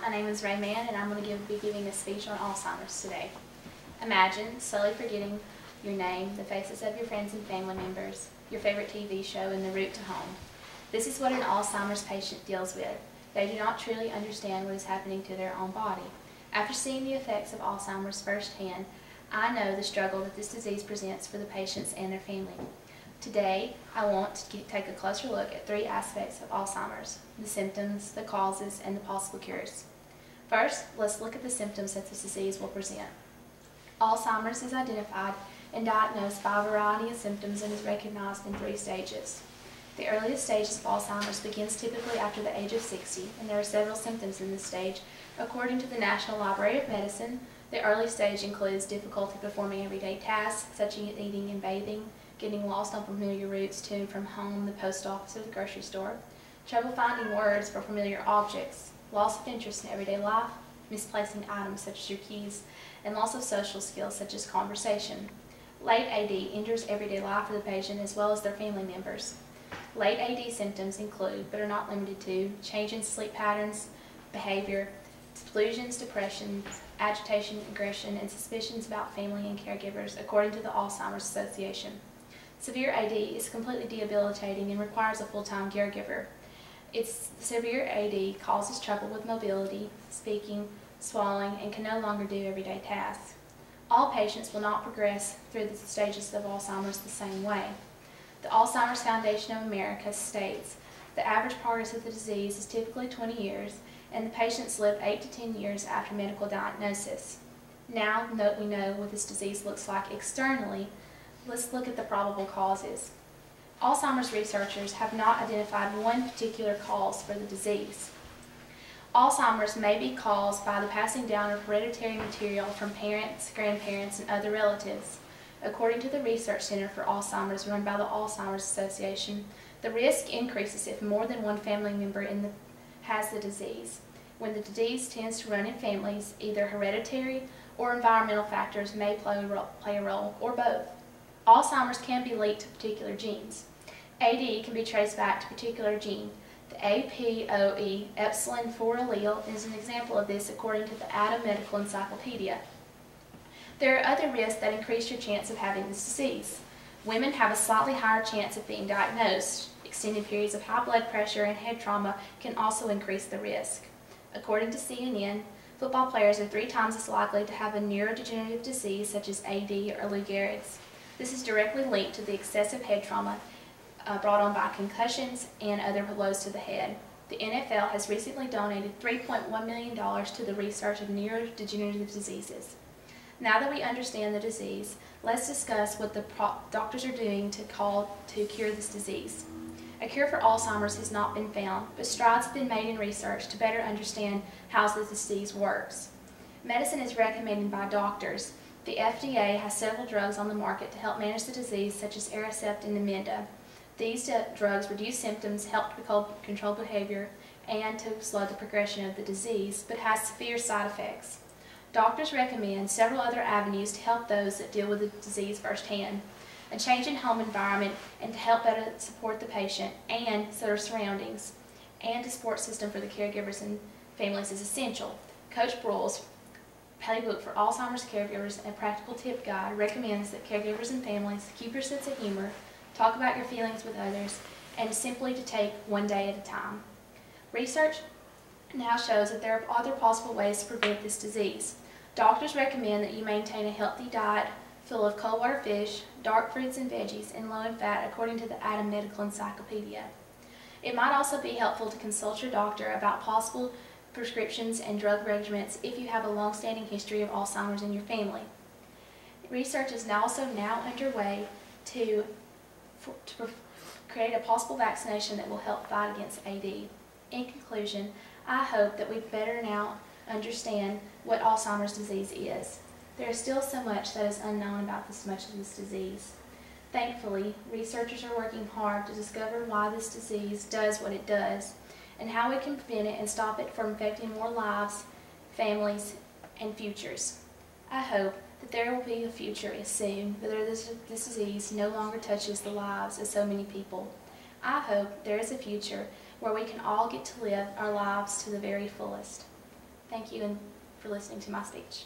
My name is Rayman, and I'm going to be giving a speech on Alzheimer's today. Imagine slowly forgetting your name, the faces of your friends and family members, your favorite TV show, and the route to home. This is what an Alzheimer's patient deals with. They do not truly understand what is happening to their own body. After seeing the effects of Alzheimer's firsthand, I know the struggle that this disease presents for the patients and their family. Today, I want to take a closer look at three aspects of Alzheimer's: the symptoms, the causes, and the possible cures. First, let's look at the symptoms that this disease will present. Alzheimer's is identified and diagnosed by a variety of symptoms and is recognized in three stages. The earliest stages of Alzheimer's begins typically after the age of 60, and there are several symptoms in this stage. According to the National Library of Medicine, the early stage includes difficulty performing everyday tasks such as eating and bathing, getting lost on familiar routes to and from home, the post office, or the grocery store, trouble finding words for familiar objects, loss of interest in everyday life, misplacing items such as your keys, and loss of social skills such as conversation. Late AD enters everyday life for the patient as well as their family members. Late AD symptoms include, but are not limited to, change in sleep patterns, behavior, delusions, depression, agitation, aggression, and suspicions about family and caregivers, according to the Alzheimer's Association. Severe AD is completely debilitating and requires a full-time caregiver. Severe AD causes trouble with mobility, speaking, swallowing, and can no longer do everyday tasks. All patients will not progress through the stages of Alzheimer's the same way. The Alzheimer's Foundation of America states the average progress of the disease is typically 20 years, and the patients live 8 to 10 years after medical diagnosis. Now that we know what this disease looks like externally, let's look at the probable causes. Alzheimer's researchers have not identified one particular cause for the disease. Alzheimer's may be caused by the passing down of hereditary material from parents, grandparents, and other relatives. According to the Research Center for Alzheimer's run by the Alzheimer's Association, the risk increases if more than one family member has the disease. When the disease tends to run in families, either hereditary or environmental factors may play a role, or both. Alzheimer's can be linked to particular genes. AD can be traced back to a particular gene. The APOE epsilon 4 allele is an example of this according to the Adam Medical Encyclopedia. There are other risks that increase your chance of having this disease. Women have a slightly higher chance of being diagnosed. Extended periods of high blood pressure and head trauma can also increase the risk. According to CNN, football players are 3 times as likely to have a neurodegenerative disease such as AD or Lou Gehrig's. This is directly linked to the excessive head trauma brought on by concussions and other blows to the head. The NFL has recently donated $3.1 million to the research of neurodegenerative diseases. Now that we understand the disease, let's discuss what the doctors are doing to cure this disease. A cure for Alzheimer's has not been found, but strides have been made in research to better understand how the disease works. Medicine is recommended by doctors. The FDA has several drugs on the market to help manage the disease, such as Aricept and Namenda. These drugs reduce symptoms, help to control behavior, and to slow the progression of the disease, but has severe side effects. Doctors recommend several other avenues to help those that deal with the disease firsthand. A change in home environment and to help better support the patient and their surroundings, and a support system for the caregivers and families is essential. Coach Broyles' Playbook for Alzheimer's Caregivers and Practical Tip Guide recommends that caregivers and families keep your sense of humor, talk about your feelings with others, and simply to take one day at a time. Research now shows that there are other possible ways to prevent this disease. Doctors recommend that you maintain a healthy diet full of cold water fish, dark fruits and veggies, and low in fat, according to the Adam Medical Encyclopedia. It might also be helpful to consult your doctor about possible prescriptions and drug regimens if you have a long-standing history of Alzheimer's in your family. Research is also now underway to create a possible vaccination that will help fight against AD. In conclusion, I hope that we better now understand what Alzheimer's disease is. There is still so much that is unknown about this disease. Thankfully, researchers are working hard to discover why this disease does what it does, and how we can prevent it and stop it from affecting more lives, families, and futures. I hope that there will be a future soon where this disease no longer touches the lives of so many people. I hope there is a future where we can all get to live our lives to the very fullest. Thank you for listening to my speech.